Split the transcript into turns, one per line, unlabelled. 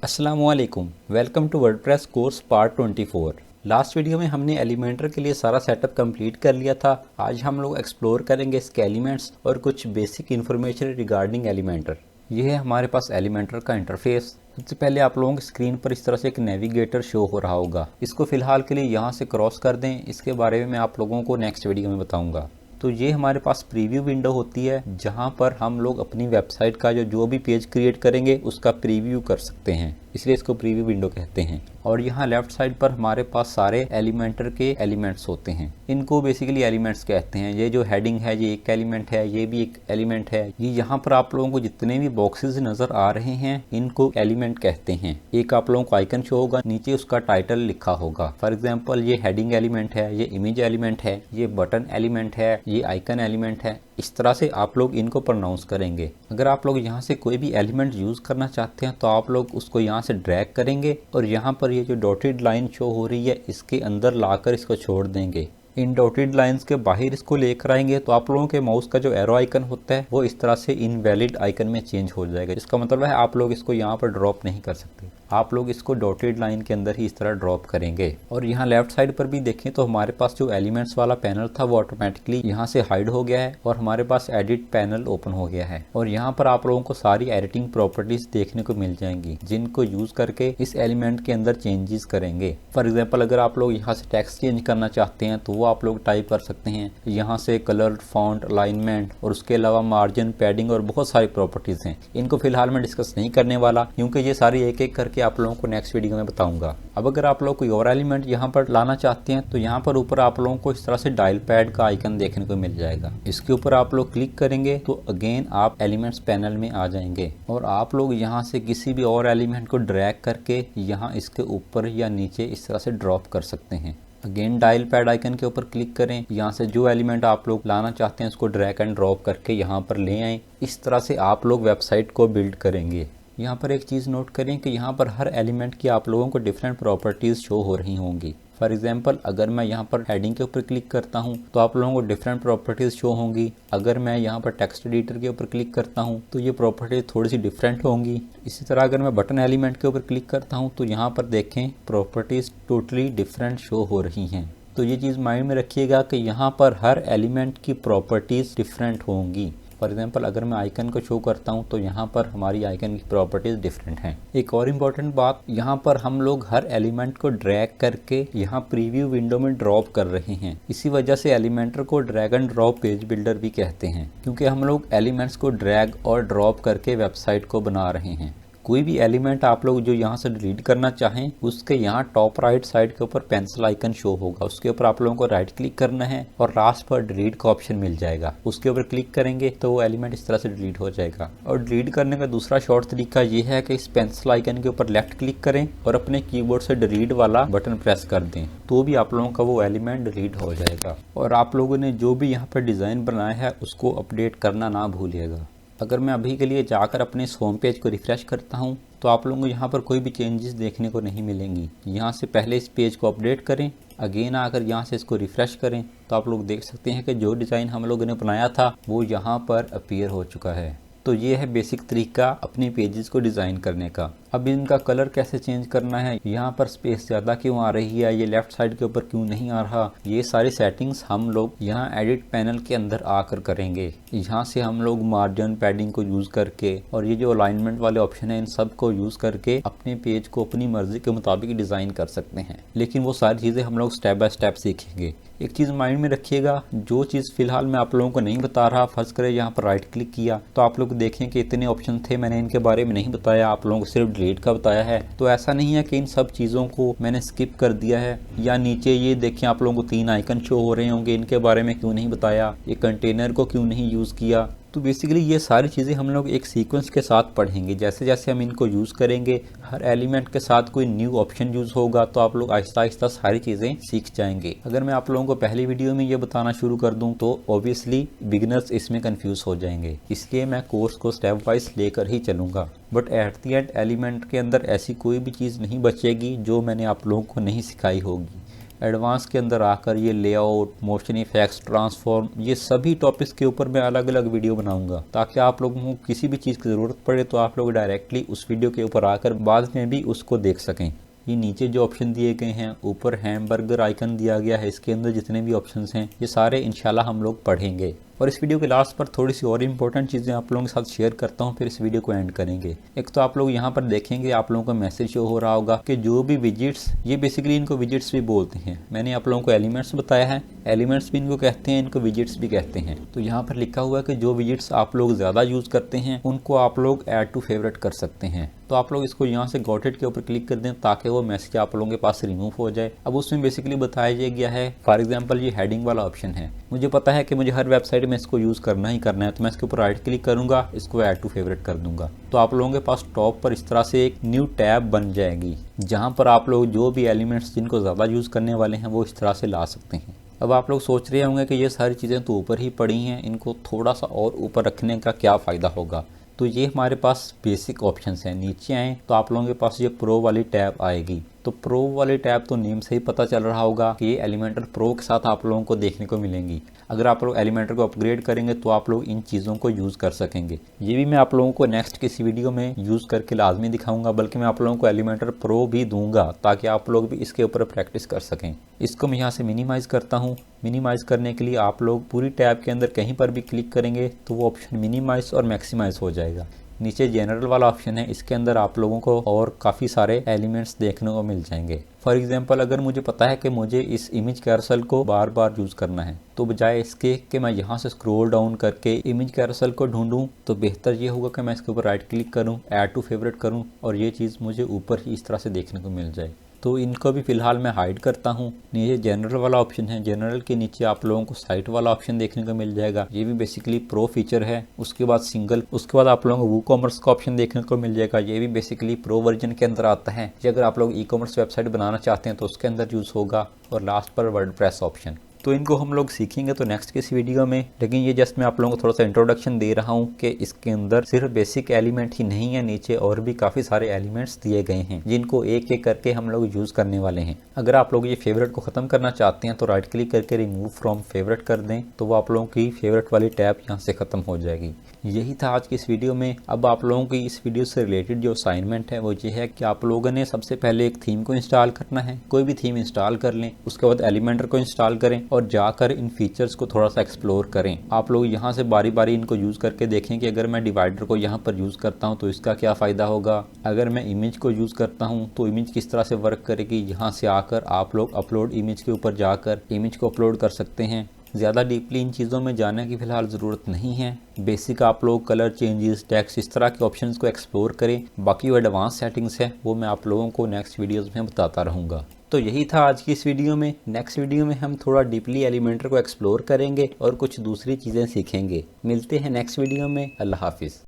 अस्सलामुअलैकुम, welcome to WordPress course part 24। Last video में हमने एलिमेंटर के लिए सारा सेटअप कंप्लीट कर लिया था। आज हम लोग एक्सप्लोर करेंगे इसके एलिमेंट्स और कुछ बेसिक इन्फॉर्मेशन रिगार्डिंग एलिमेंटर। ये है हमारे पास एलिमेंटर का इंटरफेस। सबसे पहले आप लोगों की स्क्रीन पर इस तरह से एक नेविगेटर शो हो रहा होगा। इसको फिलहाल के लिए यहाँ से क्रॉस कर दें, इसके बारे में मैं आप लोगों को नेक्स्ट वीडियो में बताऊँगा। तो ये हमारे पास प्रीव्यू विंडो होती है जहाँ पर हम लोग अपनी वेबसाइट का जो भी पेज क्रिएट करेंगे उसका प्रीव्यू कर सकते हैं, इसलिए इसको प्रीव्यू विंडो कहते हैं। और यहाँ लेफ्ट साइड पर हमारे पास सारे एलिमेंटर के एलिमेंट्स होते हैं, इनको बेसिकली एलिमेंट्स कहते हैं। ये जो हेडिंग है ये एक एलिमेंट है, ये भी एक एलिमेंट है। ये यहाँ पर आप लोगों को जितने भी बॉक्सेस नजर आ रहे हैं इनको एलिमेंट कहते हैं। एक आप लोगों को आइकन शो होगा, नीचे उसका टाइटल लिखा होगा। फॉर एग्जाम्पल ये हेडिंग एलिमेंट है, ये इमेज एलिमेंट है, ये बटन एलिमेंट है, ये आइकन एलिमेंट है। इस तरह से आप लोग इनको प्रोनाउंस करेंगे। अगर आप लोग यहाँ से कोई भी एलिमेंट यूज करना चाहते हैं तो आप लोग उसको यहाँ से ड्रैग करेंगे और यहाँ पर ये जो डॉटेड लाइन शो हो रही है इसके अंदर लाकर इसको छोड़ देंगे। इन डॉटेड लाइंस के बाहर इसको लेकर आएंगे तो आप लोगों के माउस का जो एरो आइकन होता है वो इस तरह से इनवैलिड आइकन में चेंज हो जाएगा। इसका मतलब है आप लोग इसको यहाँ पर ड्रॉप नहीं कर सकते, आप लोग इसको डॉटेड लाइन के अंदर ही इस तरह ड्रॉप करेंगे। और यहाँ लेफ्ट साइड पर भी देखें तो हमारे पास जो एलिमेंट्स वाला पैनल था वो ऑटोमेटिकली यहाँ से हाइड हो गया है और हमारे पास एडिट पैनल ओपन हो गया है। और यहाँ पर आप लोगों को सारी एडिटिंग प्रॉपर्टीज देखने को मिल जाएंगी जिनको यूज करके इस एलिमेंट के अंदर चेंजेस करेंगे। फॉर एग्जाम्पल अगर आप लोग यहाँ से टेक्स्ट चेंज करना चाहते हैं तो वो आप लोग टाइप कर सकते हैं। यहाँ से कलर, फॉन्ट, अलाइनमेंट और उसके अलावा मार्जिन, पैडिंग और बहुत सारी प्रॉपर्टीज हैं। इनको फिलहाल मैं डिस्कस नहीं करने वाला क्योंकि ये सारी एक एक करके आप लोगों को नेक्स्ट वीडियो में बताऊंगा। अब अगर आप लोग कोई और एलिमेंट यहाँ पर लाना चाहते हैं तो यहाँ पर ऊपर आप लोगों को इस तरह से डायल पैड का आइकन देखने को मिल जाएगा। इसके ऊपर आप लोग क्लिक करेंगे तो अगेन आप एलिमेंट्स पैनल में आ जाएंगे और आप लोग यहाँ से किसी भी और एलिमेंट को ड्रैग करके यहाँ इसके ऊपर या नीचे इस तरह से ड्रॉप कर सकते हैं। अगेन डायल पैड आइकन के ऊपर क्लिक करें, यहाँ से जो एलिमेंट आप लोग लाना चाहते हैं उसको ड्रैग एंड ड्रॉप करके यहाँ पर ले आएं। इस तरह से आप लोग वेबसाइट को बिल्ड करेंगे। यहाँ पर एक चीज़ नोट करें कि यहाँ पर हर एलिमेंट की आप लोगों को डिफरेंट प्रॉपर्टीज़ शो हो रही होंगी। फॉर एग्जाम्पल अगर मैं यहाँ पर हेडिंग के ऊपर क्लिक करता हूँ तो आप लोगों को डिफरेंट प्रॉपर्टीज़ शो होंगी। अगर मैं यहाँ पर टेक्स्ट एडिटर के ऊपर क्लिक करता हूँ तो ये प्रॉपर्टीज़ थोड़ी सी डिफरेंट होंगी। इसी तरह अगर मैं बटन एलिमेंट के ऊपर क्लिक करता हूँ तो यहाँ पर देखें प्रॉपर्टीज़ टोटली डिफरेंट शो हो रही हैं। तो ये चीज़ माइंड में रखिएगा कि यहाँ पर हर एलिमेंट की प्रॉपर्टीज़ डिफरेंट होंगी। फॉर एग्जाम्पल अगर मैं आइकन को शो करता हूँ तो यहाँ पर हमारी आइकन की प्रॉपर्टीज डिफरेंट हैं। एक और इम्पॉर्टेंट बात, यहाँ पर हम लोग हर एलिमेंट को ड्रैग करके यहाँ प्रीव्यू विंडो में ड्रॉप कर रहे हैं। इसी वजह से एलिमेंटर को drag and drop page builder भी कहते हैं क्योंकि हम लोग एलिमेंट्स को ड्रैग और ड्रॉप करके वेबसाइट को बना रहे हैं। कोई भी एलिमेंट आप लोग जो यहाँ से डिलीट करना चाहें उसके यहाँ टॉप राइट साइड के ऊपर पेंसिल आइकन शो होगा, उसके ऊपर आप लोगों को राइट क्लिक करना है और लास्ट पर डिलीट का ऑप्शन मिल जाएगा। उसके ऊपर क्लिक करेंगे तो वो एलिमेंट इस तरह से डिलीट हो जाएगा। और डिलीट करने का दूसरा शॉर्ट तरीका ये है कि इस पेंसिल आइकन के ऊपर लेफ्ट क्लिक करें और अपने कीबोर्ड से डिलीट वाला बटन प्रेस कर दें तो भी आप लोगों का वो एलिमेंट डिलीट हो जाएगा। और आप लोगों ने जो भी यहाँ पर डिज़ाइन बनाया है उसको अपडेट करना ना भूलिएगा। अगर मैं अभी के लिए जाकर अपने इस होम पेज को रिफ्रेश करता हूं तो आप लोगों को यहाँ पर कोई भी चेंजेस देखने को नहीं मिलेंगी। यहाँ से पहले इस पेज को अपडेट करें, अगेन आकर यहाँ से इसको रिफ्रेश करें तो आप लोग देख सकते हैं कि जो डिज़ाइन हम लोगों ने बनाया था वो यहाँ पर अपीयर हो चुका है। तो ये है बेसिक तरीका अपनी पेजेस को डिज़ाइन करने का। अब इनका कलर कैसे चेंज करना है, यहाँ पर स्पेस ज़्यादा क्यों आ रही है, ये लेफ्ट साइड के ऊपर क्यों नहीं आ रहा, ये सारी सेटिंग्स हम लोग यहाँ एडिट पैनल के अंदर आकर करेंगे। यहाँ से हम लोग मार्जिन, पैडिंग को यूज़ करके और ये जो अलाइनमेंट वाले ऑप्शन है इन सब को यूज़ करके अपने पेज को अपनी मर्जी के मुताबिक डिज़ाइन कर सकते हैं। लेकिन वो सारी चीज़ें हम लोग स्टेप बाय स्टेप सीखेंगे। एक चीज़ माइंड में रखिएगा, जो चीज़ फिलहाल मैं आप लोगों को नहीं बता रहा, फर्ज करें यहाँ पर राइट क्लिक किया तो आप लोग देखें कि इतने ऑप्शन थे, मैंने इनके बारे में नहीं बताया, आप लोगों को सिर्फ डिलीट का बताया है। तो ऐसा नहीं है कि इन सब चीज़ों को मैंने स्किप कर दिया है। या नीचे ये देखें आप लोगों को 3 आइकन शो हो रहे होंगे, इनके बारे में क्यों नहीं बताया, ये कंटेनर को क्यों नहीं यूज़ किया। तो बेसिकली ये सारी चीज़ें हम लोग एक सीक्वेंस के साथ पढ़ेंगे। जैसे जैसे हम इनको यूज़ करेंगे, हर एलिमेंट के साथ कोई न्यू ऑप्शन यूज़ होगा तो आप लोग आहिस्ता आहिस्ता सारी चीज़ें सीख जाएंगे। अगर मैं आप लोगों को पहली वीडियो में ये बताना शुरू कर दूं तो ऑब्वियसली बिगिनर्स इसमें कंफ्यूज हो जाएंगे, इसलिए मैं कोर्स को स्टेप वाइज लेकर ही चलूँगा। But at the end element के अंदर ऐसी कोई भी चीज़ नहीं बचेगी जो मैंने आप लोगों को नहीं सिखाई होगी। एडवांस के अंदर आकर ये लेआउट, मोशन इफेक्ट्स, ट्रांसफॉर्म, ये सभी टॉपिक्स के ऊपर मैं अलग अलग वीडियो बनाऊंगा ताकि आप लोगों को किसी भी चीज़ की ज़रूरत पड़े तो आप लोग डायरेक्टली उस वीडियो के ऊपर आकर बाद में भी उसको देख सकें। ये नीचे जो ऑप्शन दिए गए हैं, ऊपर हैमबर्गर आइकन दिया गया है, इसके अंदर जितने भी ऑप्शंस हैं ये सारे इंशाल्लाह हम लोग पढ़ेंगे। और इस वीडियो के लास्ट पर थोड़ी सी और इंपॉर्टेंट चीज़ें आप लोगों के साथ शेयर करता हूँ, फिर इस वीडियो को एंड करेंगे। एक तो आप लोग यहाँ पर देखेंगे, आप लोगों को मैसेज शो हो रहा होगा कि जो भी विजिट्स, ये बेसिकली इनको विजिट्स भी बोलते हैं। मैंने आप लोगों को एलिमेंट्स बताया है, एलिमेंट्स भी इनको कहते हैं, इनको विजिट्स भी कहते हैं। तो यहाँ पर लिखा हुआ है कि जो विजिट्स आप लोग ज़्यादा यूज़ करते हैं उनको आप लोग ऐड टू फेवरेट कर सकते हैं। तो आप लोग इसको यहाँ से गॉट इट के ऊपर क्लिक कर दें ताकि वो मैसेज आप लोगों के पास रिमूव हो जाए। अब उसमें बेसिकली बताया गया है, फॉर एग्जांपल ये हेडिंग वाला ऑप्शन है, मुझे पता है कि मुझे हर वेबसाइट में इसको यूज़ करना ही करना है, तो मैं इसके ऊपर राइट क्लिक करूंगा, इसको ऐड टू फेवरेट कर दूंगा। तो आप लोगों के पास टॉप पर इस तरह से एक न्यू टैब बन जाएगी जहाँ पर आप लोग जो भी एलिमेंट्स जिनको ज़्यादा यूज़ करने वाले हैं वो इस तरह से ला सकते हैं। अब आप लोग सोच रहे होंगे कि ये सारी चीज़ें तो ऊपर ही पड़ी हैं, इनको थोड़ा सा और ऊपर रखने का क्या फ़ायदा होगा। तो ये हमारे पास बेसिक ऑप्शंस हैं। नीचे आएँ तो आप लोगों के पास ये प्रो वाली टैब आएगी। तो प्रो वाली टैब तो नेम से ही पता चल रहा होगा कि ये एलिमेंटर प्रो के साथ आप लोगों को देखने को मिलेंगी। अगर आप लोग एलिमेंटर को अपग्रेड करेंगे तो आप लोग इन चीज़ों को यूज़ कर सकेंगे। ये भी मैं आप लोगों को नेक्स्ट किसी वीडियो में यूज़ करके लाजमी दिखाऊंगा, बल्कि मैं आप लोगों को एलिमेंटर प्रो भी दूंगा ताकि आप लोग भी इसके ऊपर प्रैक्टिस कर सकें। इसको मैं यहाँ से मिनिमाइज़ करता हूँ। मिनिमाइज़ करने के लिए आप लोग पूरी टैब के अंदर कहीं पर भी क्लिक करेंगे तो वो ऑप्शन मिनिमाइज़ और मैक्सिमाइज़ हो जाएगा। नीचे जनरल वाला ऑप्शन है, इसके अंदर आप लोगों को और काफ़ी सारे एलिमेंट्स देखने को मिल जाएंगे। फॉर एग्जांपल अगर मुझे पता है कि मुझे इस इमेज कैरोसेल को बार बार यूज़ करना है तो बजाय इसके कि मैं यहाँ से स्क्रॉल डाउन करके इमेज कैरोसेल को ढूंढूं, तो बेहतर ये होगा कि मैं इसके ऊपर राइट क्लिक करूँ, ऐड टू फेवरेट करूँ और ये चीज़ मुझे ऊपर ही इस तरह से देखने को मिल जाए। तो इनको भी फ़िलहाल मैं हाइड करता हूँ। नीचे जनरल वाला ऑप्शन है, जनरल के नीचे आप लोगों को साइट वाला ऑप्शन देखने को मिल जाएगा। ये भी बेसिकली प्रो फीचर है। उसके बाद सिंगल, उसके बाद आप लोगों को वूकॉमर्स का ऑप्शन देखने को मिल जाएगा। ये भी बेसिकली प्रो वर्जन के अंदर आता है। ये अगर आप लोग ई कॉमर्स वेबसाइट बनाना चाहते हैं तो उसके अंदर यूज़ होगा। और लास्ट पर वर्डप्रेस ऑप्शन। तो इनको हम लोग सीखेंगे तो नेक्स्ट किसी वीडियो में, लेकिन ये जस्ट मैं आप लोगों को थोड़ा सा इंट्रोडक्शन दे रहा हूँ कि इसके अंदर सिर्फ बेसिक एलिमेंट ही नहीं है, नीचे और भी काफ़ी सारे एलिमेंट्स दिए गए हैं जिनको एक एक करके हम लोग यूज़ करने वाले हैं। अगर आप लोग ये फेवरेट को ख़त्म करना चाहते हैं तो राइट क्लिक करके रिमूव फ्रॉम फेवरेट कर दें, तो वो आप लोगों की फेवरेट वाली टैब यहाँ से ख़त्म हो जाएगी। यही था आज की इस वीडियो में। अब आप लोगों की इस वीडियो से रिलेटेड जो असाइनमेंट है वो ये है कि आप लोगों ने सबसे पहले एक थीम को इंस्टॉल करना है। कोई भी थीम इंस्टॉल कर लें, उसके बाद एलिमेंटर को इंस्टॉल करें और जाकर इन फीचर्स को थोड़ा सा एक्सप्लोर करें। आप लोग यहाँ से बारी बारी इनको यूज़ करके देखें कि अगर मैं डिवाइडर को यहाँ पर यूज़ करता हूँ तो इसका क्या फ़ायदा होगा, अगर मैं इमेज को यूज़ करता हूँ तो इमेज किस तरह से वर्क करेगी। यहाँ से आकर आप लोग अपलोड इमेज के ऊपर जाकर इमेज को अपलोड कर सकते हैं। ज़्यादा डीपली इन चीज़ों में जाने की फ़िलहाल ज़रूरत नहीं है। बेसिक आप लोग कलर चेंजेस, टेक्स्ट, इस तरह के ऑप्शंस को एक्सप्लोर करें। बाकी वो एडवांस सेटिंग्स है वो मैं आप लोगों को नेक्स्ट वीडियोज़ में बताता रहूँगा। तो यही था आज की इस वीडियो में। नेक्स्ट वीडियो में हम थोड़ा डीपली एलिमेंटर को एक्सप्लोर करेंगे और कुछ दूसरी चीज़ें सीखेंगे। मिलते हैं नेक्स्ट वीडियो में। अल्लाह हाफिज़।